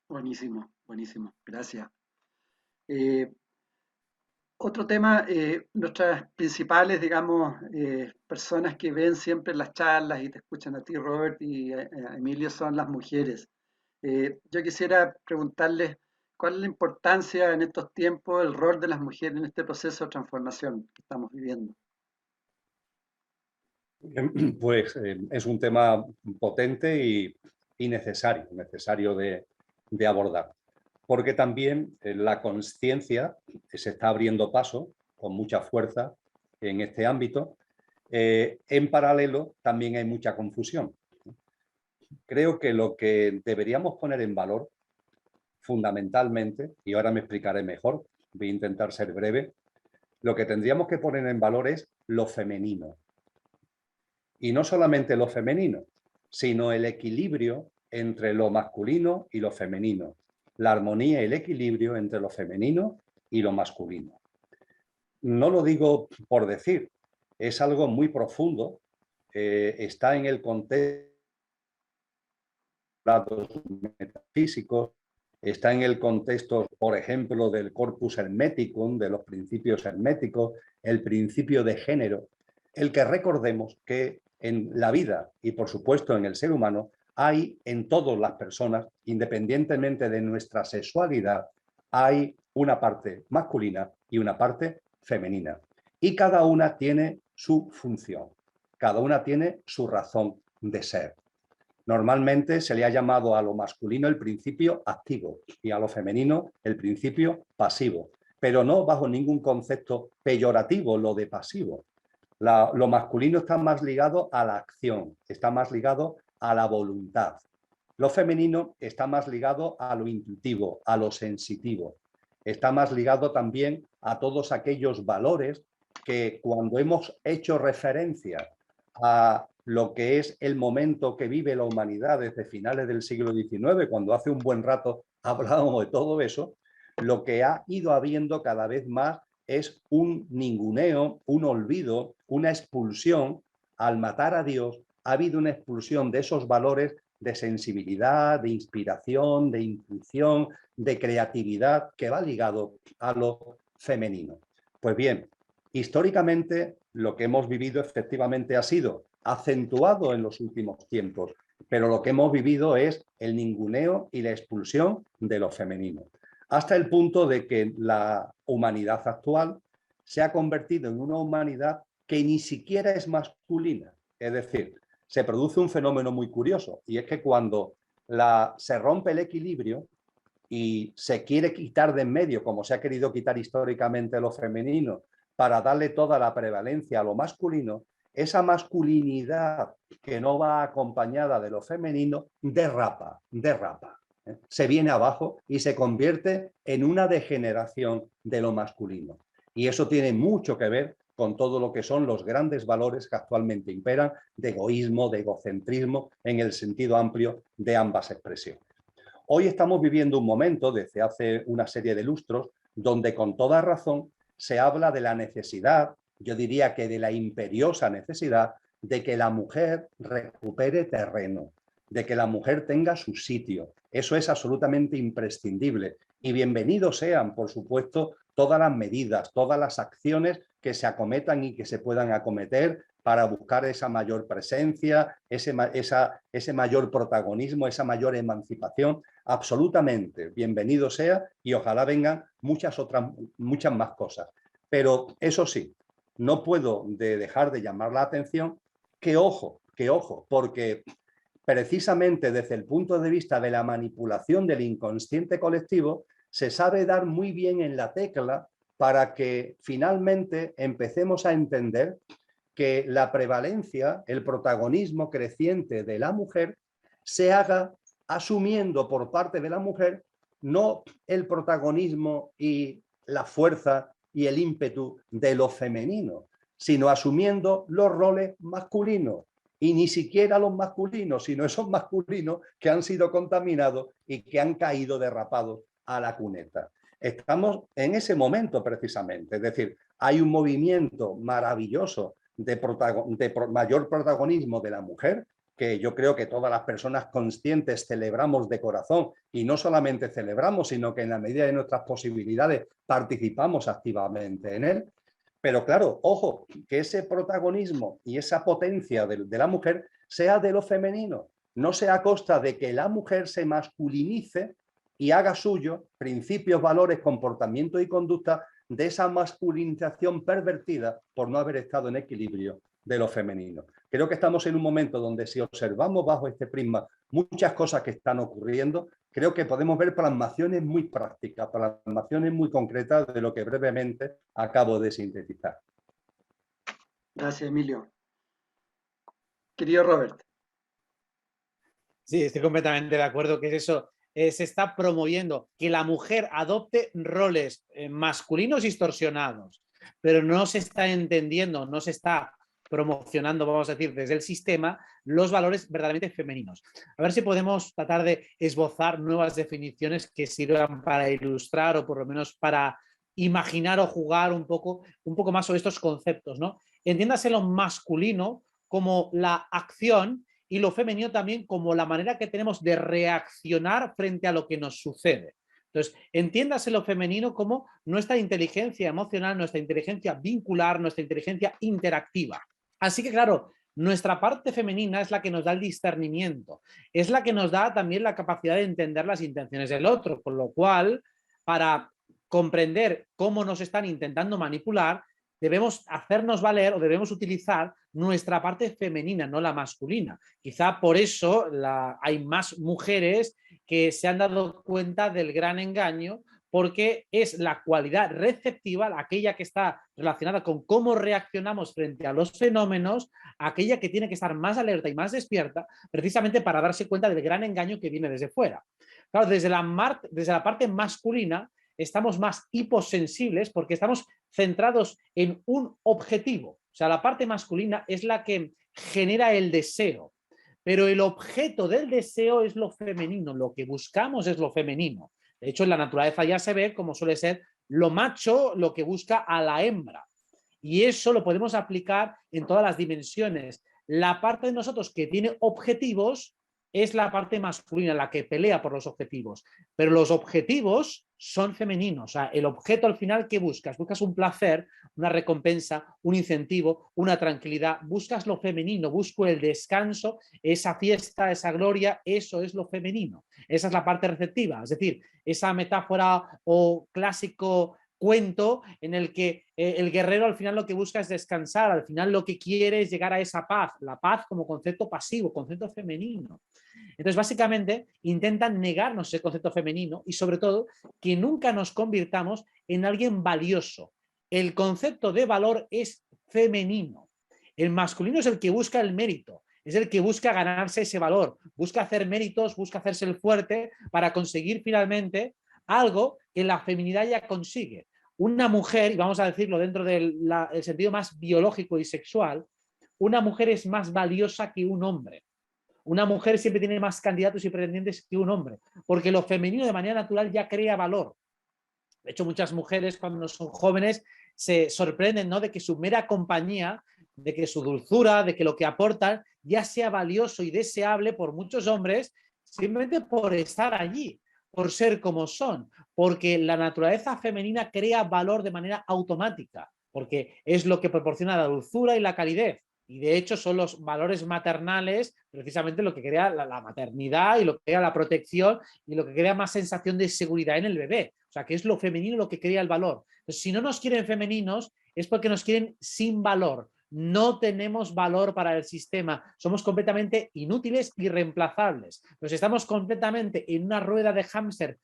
Buenísimo, buenísimo, gracias. Otro tema, nuestras principales, digamos, personas que ven siempre las charlas y te escuchan a ti, Robert, y a Emilio, son las mujeres. Yo quisiera preguntarles cuál es la importancia en estos tiempos, el rol de las mujeres en este proceso de transformación que estamos viviendo. Pues es un tema potente y necesario de abordar, porque también la consciencia se está abriendo paso con mucha fuerza en este ámbito. En paralelo también hay mucha confusión. Creo que lo que deberíamos poner en valor fundamentalmente, y ahora me explicaré mejor, voy a intentar ser breve, lo que tendríamos que poner en valor es lo femenino. Y no solamente lo femenino, sino el equilibrio entre lo masculino y lo femenino, la armonía y el equilibrio entre lo femenino y lo masculino. No lo digo por decir, es algo muy profundo, está en el contexto metafísicos, está en el contexto, por ejemplo, del corpus hermeticum, de los principios herméticos, el principio de género, el que recordemos que en la vida y, por supuesto, en el ser humano, hay en todas las personas, independientemente de nuestra sexualidad, hay una parte masculina y una parte femenina. Y cada una tiene su función, cada una tiene su razón de ser. Normalmente se le ha llamado a lo masculino el principio activo y a lo femenino el principio pasivo, pero no bajo ningún concepto peyorativo lo de pasivo. Lo masculino está más ligado a la acción, está más ligado a la voluntad. Lo femenino está más ligado a lo intuitivo, a lo sensitivo. Está más ligado también a todos aquellos valores que, cuando hemos hecho referencia a lo que es el momento que vive la humanidad desde finales del siglo XIX, cuando hace un buen rato hablábamos de todo eso, lo que ha ido habiendo cada vez más es un ninguneo, un olvido, una expulsión. Al matar a Dios, ha habido una expulsión de esos valores de sensibilidad, de inspiración, de intuición, de creatividad, que va ligado a lo femenino. Pues bien, históricamente lo que hemos vivido efectivamente ha sido acentuado en los últimos tiempos, pero lo que hemos vivido es el ninguneo y la expulsión de lo femenino, hasta el punto de que la humanidad actual se ha convertido en una humanidad que ni siquiera es masculina. Es decir, se produce un fenómeno muy curioso, y es que cuando se rompe el equilibrio y se quiere quitar de en medio, como se ha querido quitar históricamente lo femenino, para darle toda la prevalencia a lo masculino, esa masculinidad que no va acompañada de lo femenino derrapa. Se viene abajo y se convierte en una degeneración de lo masculino. Y eso tiene mucho que ver con todo lo que son los grandes valores que actualmente imperan, de egoísmo, de egocentrismo, en el sentido amplio de ambas expresiones. Hoy estamos viviendo un momento, desde hace una serie de lustros, donde con toda razón se habla de la necesidad, yo diría que de la imperiosa necesidad, de que la mujer recupere terreno, de que la mujer tenga su sitio. Eso es absolutamente imprescindible. Y bienvenidos sean, por supuesto, todas las medidas, todas las acciones que se acometan y que se puedan acometer para buscar esa mayor presencia, ese mayor protagonismo, esa mayor emancipación absolutamente bienvenido sea y ojalá vengan muchas más cosas. Pero eso sí, no puedo dejar de llamar la atención que ojo, porque precisamente desde el punto de vista de la manipulación del inconsciente colectivo, se sabe dar muy bien en la tecla para que finalmente empecemos a entender que la prevalencia, el protagonismo creciente de la mujer se haga asumiendo por parte de la mujer no el protagonismo y la fuerza y el ímpetu de lo femenino, sino asumiendo los roles masculinos. Y ni siquiera los masculinos, sino esos masculinos que han sido contaminados y que han caído derrapados a la cuneta. Estamos en ese momento precisamente, es decir, hay un movimiento maravilloso de mayor protagonismo de la mujer, que yo creo que todas las personas conscientes celebramos de corazón, y no solamente celebramos, sino que en la medida de nuestras posibilidades participamos activamente en él. Pero claro, ojo, que ese protagonismo y esa potencia de la mujer sea de lo femenino, no sea a costa de que la mujer se masculinice y haga suyo principios, valores, comportamiento y conducta de esa masculinización pervertida por no haber estado en equilibrio de lo femenino. Creo que estamos en un momento donde, si observamos bajo este prisma muchas cosas que están ocurriendo, creo que podemos ver plasmaciones muy prácticas, plasmaciones muy concretas de lo que brevemente acabo de sintetizar. Gracias, Emilio. Querido Robert. Sí, estoy completamente de acuerdo que es eso. Se está promoviendo que la mujer adopte roles masculinos distorsionados, pero no se está entendiendo, no se está promocionando, vamos a decir, desde el sistema, los valores verdaderamente femeninos. A ver si podemos tratar de esbozar nuevas definiciones que sirvan para ilustrar o por lo menos para imaginar o jugar un poco más sobre estos conceptos, ¿no? Entiéndase lo masculino como la acción y lo femenino también como la manera que tenemos de reaccionar frente a lo que nos sucede. Entonces, entiéndase lo femenino como nuestra inteligencia emocional, nuestra inteligencia vincular, nuestra inteligencia interactiva. Así que, claro, nuestra parte femenina es la que nos da el discernimiento, es la que nos da también la capacidad de entender las intenciones del otro, con lo cual, para comprender cómo nos están intentando manipular, debemos hacernos valer o debemos utilizar nuestra parte femenina, no la masculina. Quizá por eso hay más mujeres que se han dado cuenta del gran engaño, porque es la cualidad receptiva, aquella que está relacionada con cómo reaccionamos frente a los fenómenos, aquella que tiene que estar más alerta y más despierta, precisamente para darse cuenta del gran engaño que viene desde fuera. Claro, desde la parte masculina estamos más hiposensibles porque estamos centrados en un objetivo. O sea, la parte masculina es la que genera el deseo, pero el objeto del deseo es lo femenino, lo que buscamos es lo femenino. De hecho, en la naturaleza ya se ve como suele ser lo macho lo que busca a la hembra. Y eso lo podemos aplicar en todas las dimensiones. La parte de nosotros que tiene objetivos es la parte masculina, la que pelea por los objetivos. Pero los objetivos son femeninos. O sea, el objeto al final, ¿qué buscas? Buscas un placer, una recompensa, un incentivo, una tranquilidad. Buscas lo femenino, busco el descanso, esa fiesta, esa gloria, eso es lo femenino. Esa es la parte receptiva. Es decir, esa metáfora o clásico cuento en el que el guerrero al final lo que busca es descansar, al final lo que quiere es llegar a esa paz, la paz como concepto pasivo, concepto femenino. Entonces, básicamente, intentan negarnos ese concepto femenino y, sobre todo, que nunca nos convirtamos en alguien valioso. El concepto de valor es femenino. El masculino es el que busca el mérito, es el que busca ganarse ese valor, busca hacer méritos, busca hacerse el fuerte para conseguir finalmente algo que la feminidad ya consigue. Una mujer, y vamos a decirlo dentro del sentido más biológico y sexual, una mujer es más valiosa que un hombre. Una mujer siempre tiene más candidatos y pretendientes que un hombre, porque lo femenino de manera natural ya crea valor. De hecho, muchas mujeres cuando son jóvenes se sorprenden, ¿no?, de que su mera compañía, de que su dulzura, de que lo que aportan ya sea valioso y deseable por muchos hombres, simplemente por estar allí, por ser como son, porque la naturaleza femenina crea valor de manera automática, porque es lo que proporciona la dulzura y la calidez. Y de hecho son los valores maternales precisamente lo que crea la maternidad y lo que crea la protección y lo que crea más sensación de seguridad en el bebé. O sea, que es lo femenino lo que crea el valor. Entonces, si no nos quieren femeninos es porque nos quieren sin valor. No tenemos valor para el sistema. Somos completamente inútiles y reemplazables. Nos estamos completamente en una rueda de hámster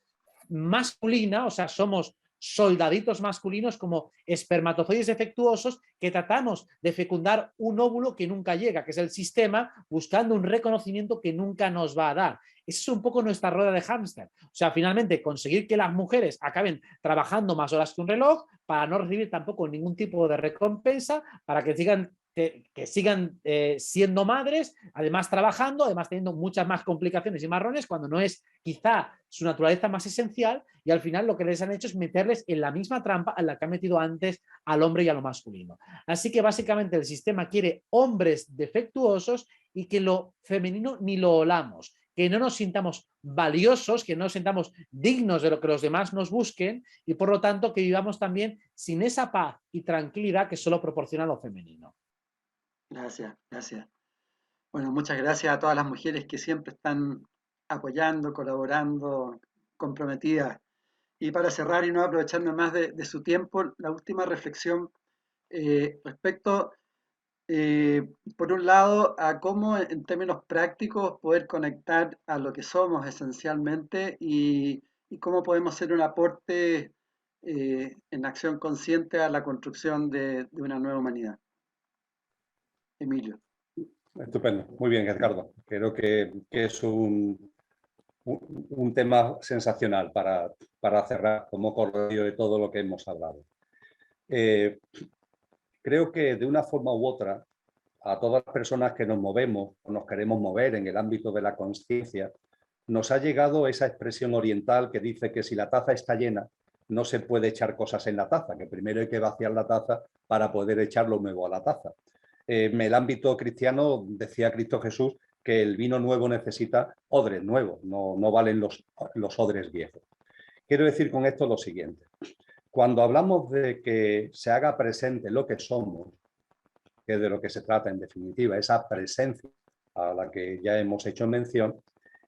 masculina, o sea, somos soldaditos masculinos como espermatozoides defectuosos que tratamos de fecundar un óvulo que nunca llega, que es el sistema buscando un reconocimiento que nunca nos va a dar. Esa es un poco nuestra rueda de hámster. O sea, finalmente conseguir que las mujeres acaben trabajando más horas que un reloj para no recibir tampoco ningún tipo de recompensa, para que sigan siendo madres, además trabajando, además teniendo muchas más complicaciones y marrones, cuando no es quizá su naturaleza más esencial, y al final lo que les han hecho es meterles en la misma trampa en la que han metido antes al hombre y a lo masculino. Así que básicamente el sistema quiere hombres defectuosos y que lo femenino ni lo olamos, que no nos sintamos valiosos, que no nos sintamos dignos de lo que los demás nos busquen y por lo tanto que vivamos también sin esa paz y tranquilidad que solo proporciona lo femenino. Gracias, gracias. Bueno, muchas gracias a todas las mujeres que siempre están apoyando, colaborando, comprometidas. Y para cerrar y no aprovecharme más de su tiempo, la última reflexión respecto, por un lado, a cómo en términos prácticos poder conectar a lo que somos esencialmente y cómo podemos ser un aporte en acción consciente a la construcción de una nueva humanidad. Emilio. Estupendo, muy bien, Edgardo. Creo que es un tema sensacional para cerrar como correlario de todo lo que hemos hablado. Creo que de una forma u otra, a todas las personas que nos movemos o nos queremos mover en el ámbito de la conciencia, nos ha llegado esa expresión oriental que dice que si la taza está llena, no se puede echar cosas en la taza, que primero hay que vaciar la taza para poder echar lo nuevo a la taza. En el ámbito cristiano decía Cristo Jesús que el vino nuevo necesita odres nuevos, no valen los odres viejos. Quiero decir con esto lo siguiente. Cuando hablamos de que se haga presente lo que somos, que es de lo que se trata en definitiva, esa presencia a la que ya hemos hecho mención,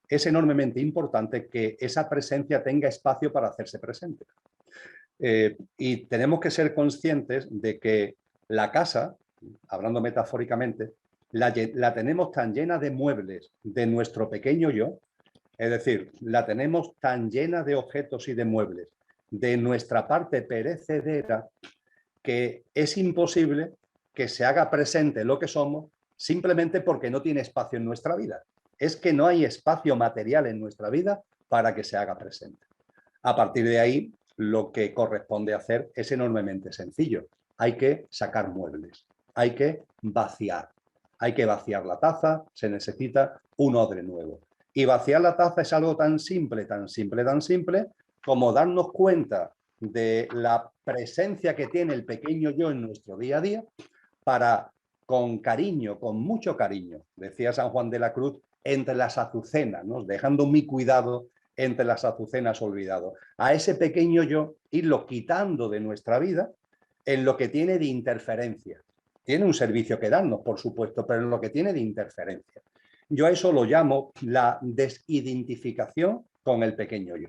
es enormemente importante que esa presencia tenga espacio para hacerse presente. Y tenemos que ser conscientes de que la casa, hablando metafóricamente, la tenemos tan llena de muebles de nuestro pequeño yo, es decir, la tenemos tan llena de objetos y de muebles de nuestra parte perecedera que es imposible que se haga presente lo que somos simplemente porque no tiene espacio en nuestra vida. Es que no hay espacio material en nuestra vida para que se haga presente. A partir de ahí, lo que corresponde hacer es enormemente sencillo. Hay que sacar muebles, hay que vaciar. Hay que vaciar la taza, se necesita un odre nuevo. Y vaciar la taza es algo tan simple, tan simple, tan simple, como darnos cuenta de la presencia que tiene el pequeño yo en nuestro día a día para, con cariño, con mucho cariño, decía San Juan de la Cruz, entre las azucenas, ¿no? Dejando mi cuidado entre las azucenas olvidado. A ese pequeño yo, irlo quitando de nuestra vida en lo que tiene de interferencia. Tiene un servicio que darnos, por supuesto, pero en lo que tiene de interferencia. Yo a eso lo llamo la desidentificación con el pequeño yo.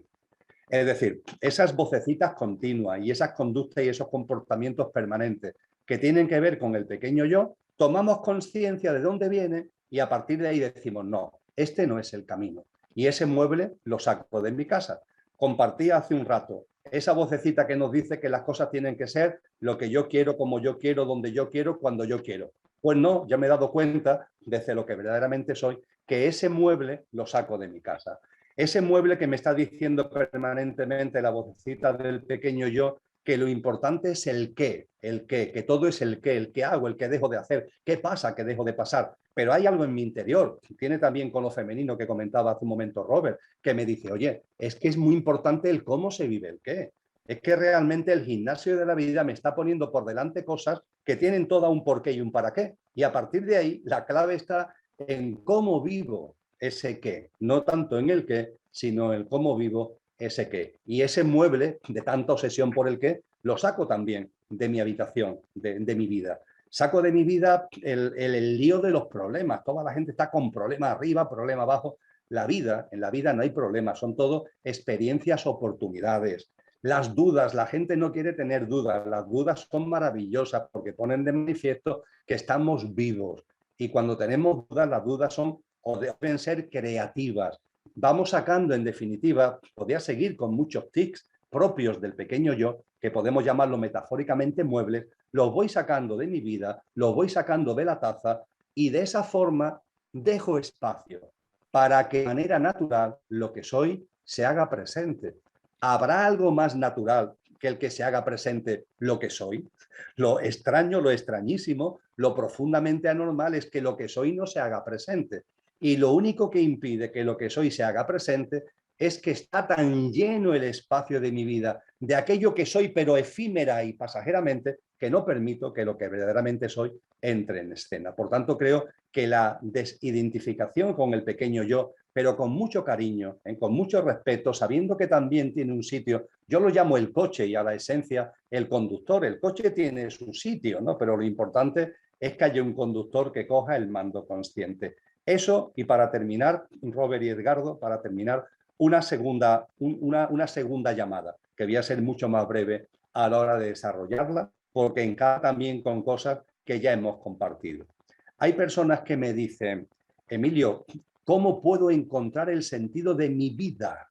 Es decir, esas vocecitas continuas y esas conductas y esos comportamientos permanentes que tienen que ver con el pequeño yo, tomamos conciencia de dónde viene y a partir de ahí decimos, no, este no es el camino. Y ese mueble lo saco de mi casa. Compartí hace un rato esa vocecita que nos dice que las cosas tienen que ser lo que yo quiero, como yo quiero, donde yo quiero, cuando yo quiero. Pues no, ya me he dado cuenta, desde lo que verdaderamente soy, que ese mueble lo saco de mi casa. Ese mueble que me está diciendo permanentemente la vocecita del pequeño yo, que lo importante es el qué, que todo es el qué hago, el que dejo de hacer, qué pasa, que dejo de pasar. Pero hay algo en mi interior, tiene también con lo femenino que comentaba hace un momento Robert, que me dice, oye, es que es muy importante el cómo se vive el qué. Es que realmente el gimnasio de la vida me está poniendo por delante cosas que tienen toda un porqué y un para qué. Y a partir de ahí, la clave está en cómo vivo ese qué, no tanto en el qué, sino en cómo vivo ese qué. Y ese mueble de tanta obsesión por el qué, lo saco también de mi habitación, de mi vida. Saco de mi vida el lío de los problemas. Toda la gente está con problemas arriba, problemas abajo. En la vida no hay problemas, son todo experiencias, oportunidades. Las dudas, la gente no quiere tener dudas. Las dudas son maravillosas porque ponen de manifiesto que estamos vivos. Y cuando tenemos dudas, las dudas son o deben ser creativas. Vamos sacando, en definitiva, podría seguir con muchos tics propios del pequeño yo, que podemos llamarlo metafóricamente muebles, los voy sacando de mi vida, los voy sacando de la taza y de esa forma dejo espacio para que de manera natural lo que soy se haga presente. ¿Habrá algo más natural que el que se haga presente lo que soy? Lo extraño, lo extrañísimo, lo profundamente anormal es que lo que soy no se haga presente. Y lo único que impide que lo que soy se haga presente es que está tan lleno el espacio de mi vida de aquello que soy, pero efímera y pasajeramente, que no permito que lo que verdaderamente soy entre en escena. Por tanto, creo que la desidentificación con el pequeño yo, pero con mucho cariño, con mucho respeto, sabiendo que también tiene un sitio, yo lo llamo el coche y a la esencia el conductor. El coche tiene su sitio, ¿no? Pero lo importante es que haya un conductor que coja el mando consciente. Eso, y para terminar, Robert y Edgardo, para terminar, una segunda llamada, que voy a ser mucho más breve a la hora de desarrollarla, porque encaja también con cosas que ya hemos compartido. Hay personas que me dicen, Emilio, ¿cómo puedo encontrar el sentido de mi vida?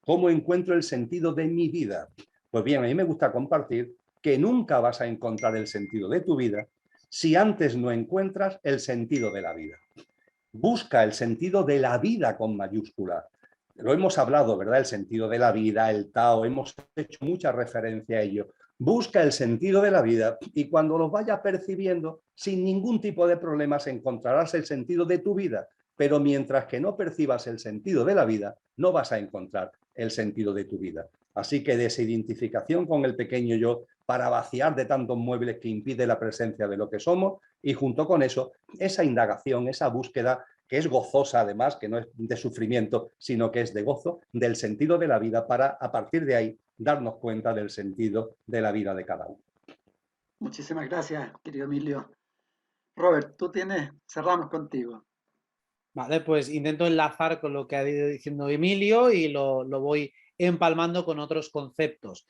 ¿Cómo encuentro el sentido de mi vida? Pues bien, a mí me gusta compartir que nunca vas a encontrar el sentido de tu vida si antes no encuentras el sentido de la vida. Busca el sentido de la vida con mayúscula. Lo hemos hablado, ¿verdad? El sentido de la vida, el Tao, hemos hecho mucha referencia a ello. Busca el sentido de la vida y cuando lo vayas percibiendo, sin ningún tipo de problemas, encontrarás el sentido de tu vida. Pero mientras que no percibas el sentido de la vida, no vas a encontrar el sentido de tu vida. Así que desidentificación con el pequeño yo para vaciar de tantos muebles que impide la presencia de lo que somos y junto con eso, esa indagación, esa búsqueda que es gozosa además, que no es de sufrimiento, sino que es de gozo, del sentido de la vida para, a partir de ahí, darnos cuenta del sentido de la vida de cada uno. Muchísimas gracias, querido Emilio. Robert, cerramos contigo. Vale, pues intento enlazar con lo que ha ido diciendo Emilio y lo voy empalmando con otros conceptos.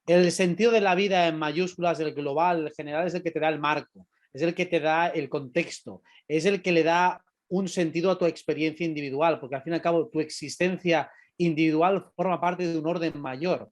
El sentido de la vida en mayúsculas, el global, el general, es el que te da el marco, es el que te da el contexto, es el que le da un sentido a tu experiencia individual, porque al fin y al cabo tu existencia individual forma parte de un orden mayor.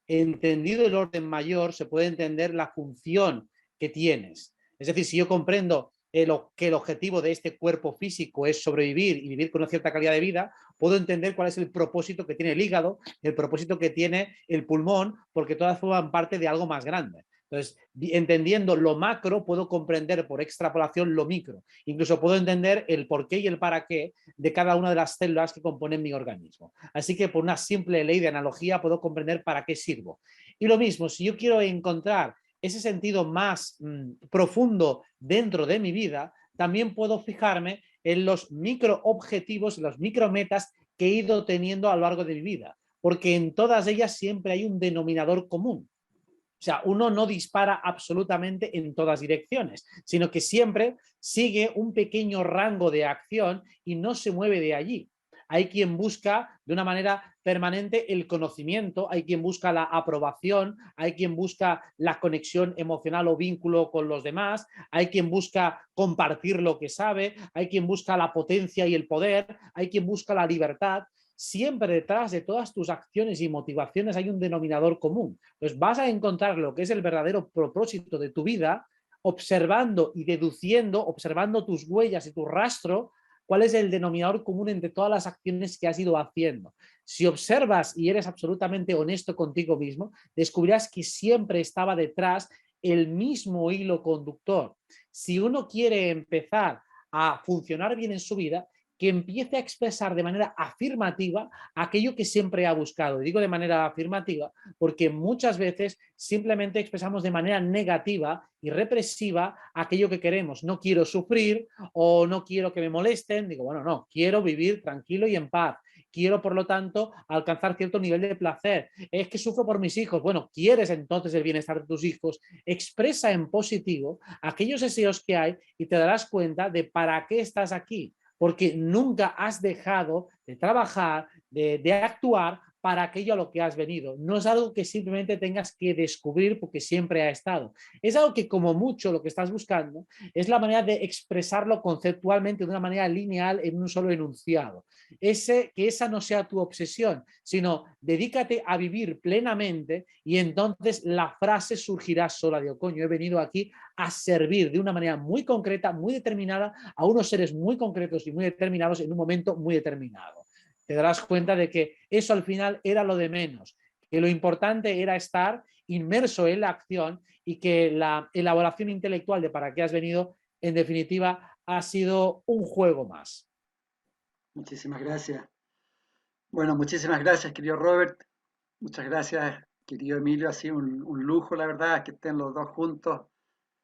Entendido el orden mayor, se puede entender la función que tienes. Es decir, si yo comprendo que el objetivo de este cuerpo físico es sobrevivir y vivir con una cierta calidad de vida, puedo entender cuál es el propósito que tiene el hígado, el propósito que tiene el pulmón, porque todas forman parte de algo más grande. Entonces, entendiendo lo macro, puedo comprender por extrapolación lo micro. Incluso puedo entender el por qué y el para qué de cada una de las células que componen mi organismo. Así que por una simple ley de analogía puedo comprender para qué sirvo. Y lo mismo, si yo quiero encontrar ese sentido más profundo dentro de mi vida, también puedo fijarme en los micro objetivos, en los micro metas que he ido teniendo a lo largo de mi vida, porque en todas ellas siempre hay un denominador común. O sea, uno no dispara absolutamente en todas direcciones, sino que siempre sigue un pequeño rango de acción y no se mueve de allí. Hay quien busca de una manera permanente el conocimiento, hay quien busca la aprobación, hay quien busca la conexión emocional o vínculo con los demás, hay quien busca compartir lo que sabe, hay quien busca la potencia y el poder, hay quien busca la libertad. Siempre detrás de todas tus acciones y motivaciones hay un denominador común. Entonces vas a encontrar lo que es el verdadero propósito de tu vida observando y deduciendo, observando tus huellas y tu rastro, cuál es el denominador común entre todas las acciones que has ido haciendo. Si observas y eres absolutamente honesto contigo mismo, descubrirás que siempre estaba detrás el mismo hilo conductor. Si uno quiere empezar a funcionar bien en su vida, que empiece a expresar de manera afirmativa aquello que siempre ha buscado. Y digo de manera afirmativa porque muchas veces simplemente expresamos de manera negativa y represiva aquello que queremos. No quiero sufrir o no quiero que me molesten. Digo, bueno, no, quiero vivir tranquilo y en paz. quiero por lo tanto alcanzar cierto nivel de placer. Es que sufro por mis hijos. Bueno, quieres entonces el bienestar de tus hijos. Expresa en positivo aquellos deseos que hay y te darás cuenta de para qué estás aquí, porque nunca has dejado de trabajar, de actuar para aquello a lo que has venido. No es algo que simplemente tengas que descubrir porque siempre ha estado. Es algo que como mucho lo que estás buscando es la manera de expresarlo conceptualmente de una manera lineal en un solo enunciado. Que esa no sea tu obsesión, sino dedícate a vivir plenamente y entonces la frase surgirá sola. Digo, coño, he venido aquí a servir de una manera muy concreta, muy determinada, a unos seres muy concretos y muy determinados en un momento muy determinado. Te darás cuenta de que eso al final era lo de menos, que lo importante era estar inmerso en la acción y que la elaboración intelectual de para qué has venido, en definitiva, ha sido un juego más. Muchísimas gracias. Bueno, muchísimas gracias, querido Robert. Muchas gracias, querido Emilio. Ha sido un lujo, la verdad, que estén los dos juntos,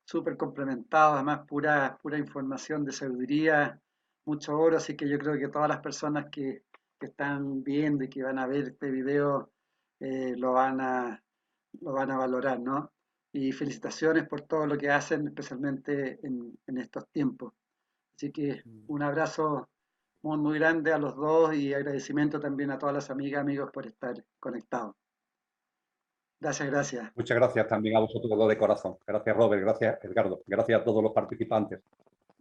súper complementados, además pura información de sabiduría, mucho oro, así que yo creo que todas las personas que están viendo y que van a ver este video lo lo van a valorar, ¿no? Y felicitaciones por todo lo que hacen, especialmente en estos tiempos. Así que un abrazo muy grande a los dos y agradecimiento también a todas las amigas, amigos por estar conectados. Gracias, gracias. Muchas gracias también a vosotros dos de corazón. Gracias, Robert. Gracias, Edgardo. Gracias a todos los participantes.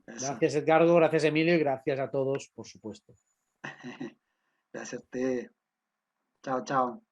Eso. Gracias, Edgardo. Gracias, Emilio. Y gracias a todos, por supuesto. Gracias a ustedes. Chao, chao.